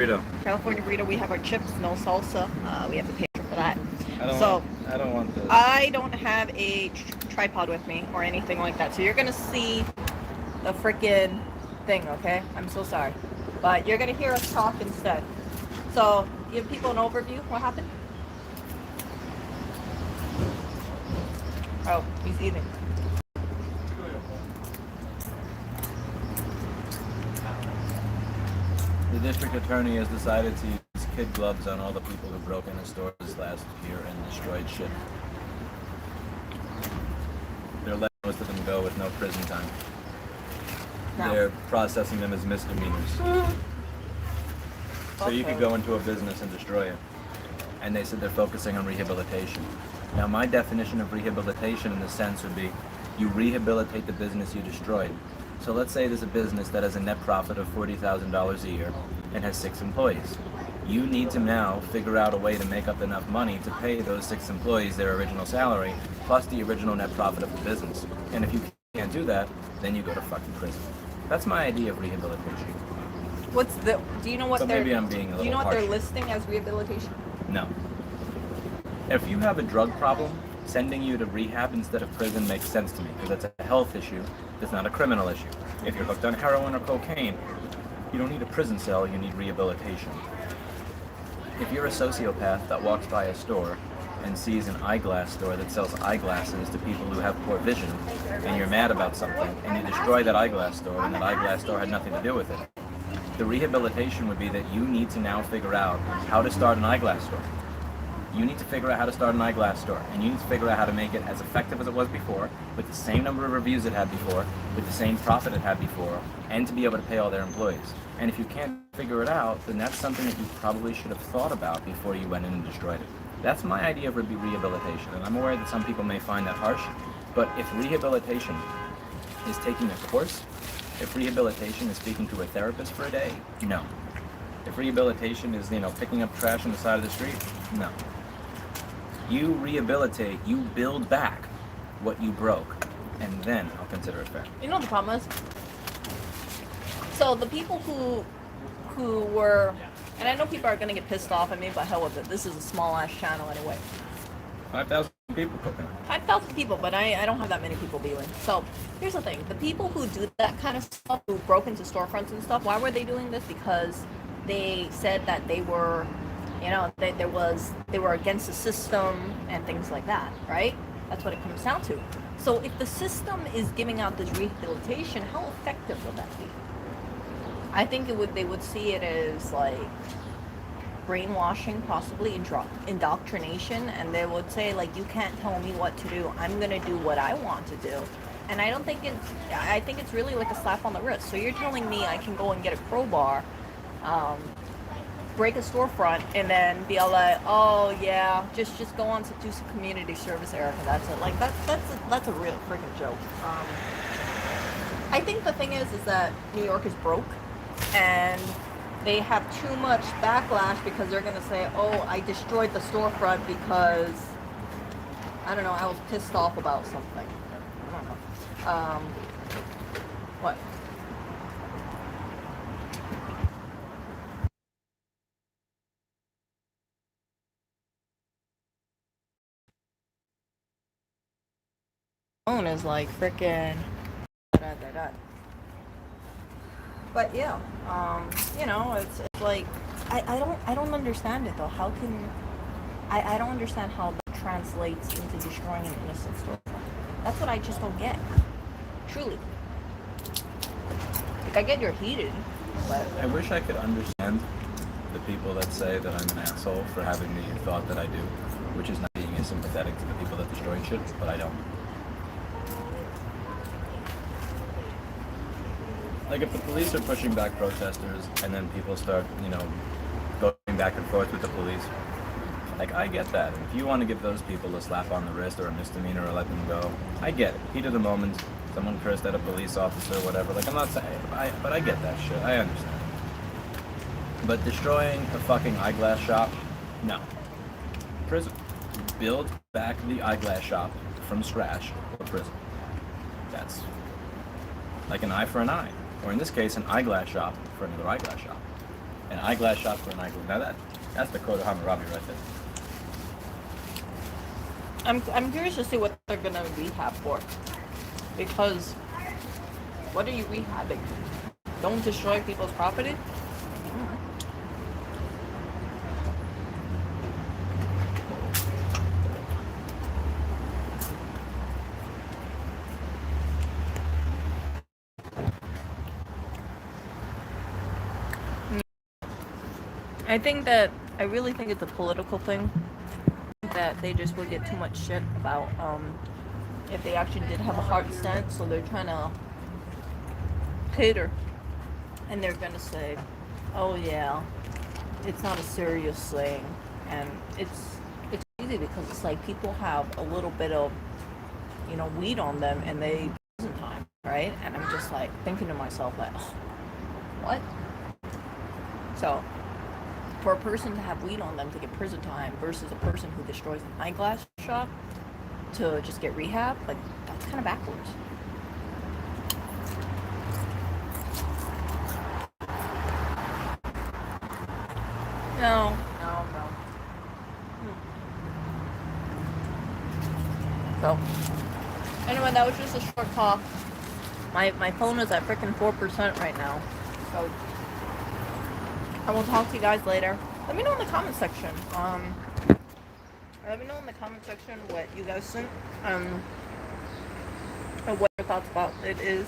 burrito. California burrito. We have our chips, no salsa. We have to pay for that. I don't want this. I don't have a tripod with me or anything like that. So you're gonna see the freaking thing, okay? I'm so sorry, but you're gonna hear us talk instead. So give people an overview. What happened? Oh, he's eating. The district attorney has decided to use kid gloves on all the people who broke into stores last year and destroyed shit. They're letting most of them go with no prison time. No. They're processing them as misdemeanors. So you could go into a business and destroy it. And they said they're focusing on rehabilitation. Now my definition of rehabilitation in a sense would be you rehabilitate the business you destroyed. So let's say there's a business that has a net profit of $40,000 a year and has 6 employees. You need to now figure out a way to make up enough money to pay those 6 employees their original salary plus the original net profit of the business. And if you can't do that, then you go to fucking prison. That's my idea of rehabilitation. Do you know what But maybe I'm being a little do you know what harsh. they're listing as rehabilitation? No. If you have a drug problem, sending you to rehab instead of prison makes sense to me because that's a health issue. It's not a criminal issue. If you're hooked on heroin or cocaine, you don't need a prison cell, you need rehabilitation. If you're a sociopath that walks by a store and sees an eyeglass store that sells eyeglasses to people who have poor vision, and you're mad about something, and you destroy that eyeglass store, and that eyeglass store had nothing to do with it, the rehabilitation would be that you need to now figure out how to start an eyeglass store. You need to figure out how to start an eyeglass store, and you need to figure out how to make it as effective as it was before, with the same number of reviews it had before, with the same profit it had before, and to be able to pay all their employees. And if you can't figure it out, then that's something that you probably should have thought about before you went in and destroyed it. That's my idea of rehabilitation, and I'm aware that some people may find that harsh, but if rehabilitation is taking a course, if rehabilitation is speaking to a therapist for a day, no. If rehabilitation is, picking up trash on the side of the street, no. You rehabilitate, you build back what you broke, and then I'll consider it fair. You know what the problem is? So the people who were, and I know people are gonna get pissed off at me, but hell with it. This is a small ass channel anyway. 5,000 people cooking. 5,000 people, but I don't have that many people viewing. So here's the thing: the people who do that kind of stuff, who broke into storefronts and stuff, why were they doing this? Because they said that they were, they were against the system and things like that, right? That's what it comes down to. So if the system is giving out this rehabilitation, how effective will that be? I think they would see it as like brainwashing, possibly indoctrination, and they would say like, you can't tell me what to do. I'm gonna do what I want to do. And I think it's really like a slap on the wrist. So you're telling me I can go and get a crowbar, break a storefront, and then be all like, oh yeah, just go on to do some community service, Erica. That's it. Like that's a real freaking joke. I think the thing is that New York is broke, and they have too much backlash because they're gonna say, oh, I destroyed the storefront because I don't know, I was pissed off about something. I don't know. What? Phone is like freaking. But yeah, it's like I don't understand it though. How can I don't understand how that translates into destroying an innocent storefront. That's what I just don't get. Truly. Like I get you're heated, but I wish I could understand the people that say that I'm an asshole for having the thought that I do, which is not being as sympathetic to the people that destroyed shit, but I don't. Like if the police are pushing back protesters and then people start, going back and forth with the police, like I get that. If you want to give those people a slap on the wrist or a misdemeanor or let them go, I get it. Heat of the moment, someone cursed at a police officer or whatever. Like I'm not saying, but I get that shit. I understand. But destroying a fucking eyeglass shop, no. Prison. Build back the eyeglass shop from scratch or prison. That's like an eye for an eye. Or in this case, an eyeglass shop for another eyeglass shop. An eyeglass shop for an eyeglass. Now that's the code of Hammurabi right there. I'm curious to see what they're gonna rehab for, because what are you rehabbing? Don't destroy people's property. I really think it's a political thing, that they just would get too much shit about if they actually did have a heart stent, so they're trying to cater, and they're gonna say, oh yeah, it's not a serious thing, and it's easy because it's like people have a little bit of, you know, weed on them and they prison time, right? And I'm just like thinking to myself like, oh, what? So for a person to have weed on them to get prison time versus a person who destroys an eyeglass shop to just get rehab, like, that's kind of backwards. No. So, anyway, that was just a short talk. My phone is at freaking 4% right now. So, I will talk to you guys later. Let me know in the comment section. Let me know in the comment section what you guys think. Or what your thoughts about it is.